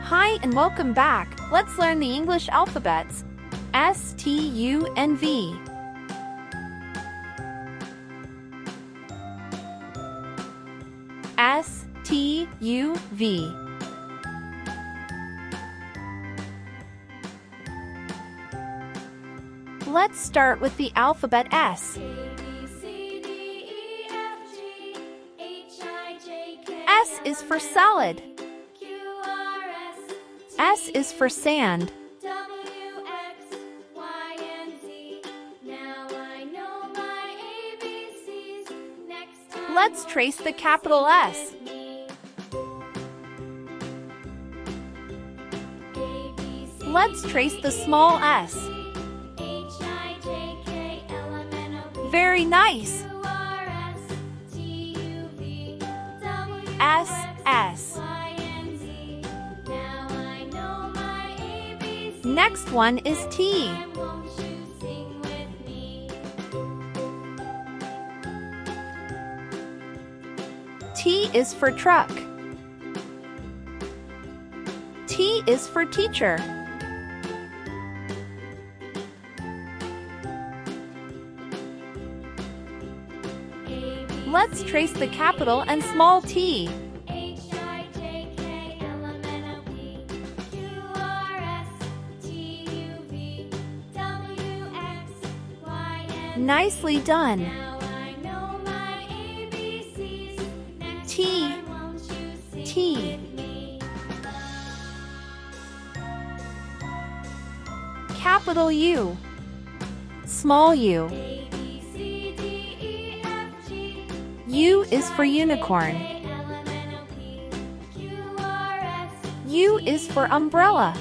Hi and welcome back. Let's learn the English alphabets. S, T, U, and V. S, T, U, V. Let's start with the alphabet S. S is for salad. S is for sand. Let's trace the capital S. Let's trace the small s. Very nice. S, S. Next one is T. T is for truck. T is for teacher. Let's trace the capital and small t. Nicely done. T, T. Capital U, small u. U is for unicorn. U is for umbrella.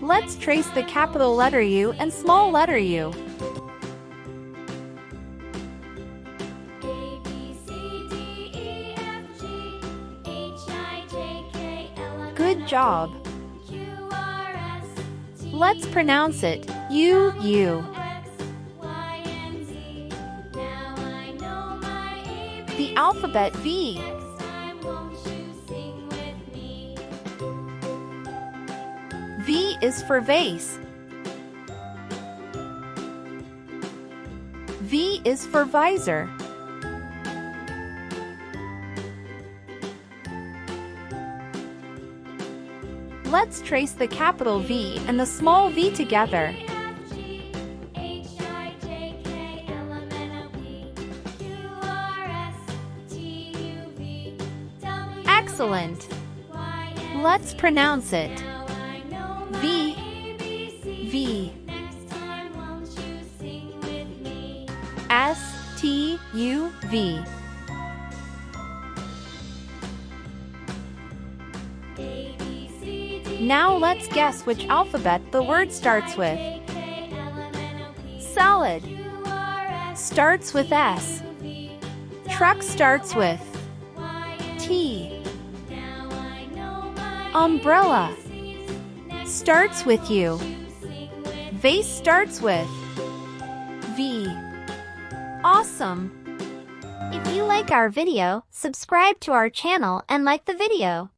Let's trace the capital letter U and small letter u. Good job. Let's pronounce it U, U. The alphabet V. V is for vase. V is for visor. Let's trace the capital V and the small v together. Excellent. Let's pronounce it V, V. S, T, U, V. Now let's guess which alphabet the word starts with. Salad starts with S. Truck starts with T. Umbrella starts with U. Vase starts with V. Awesome! If you like our video, subscribe to our channel and like the video.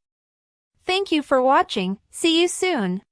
Thank you for watching. See you soon.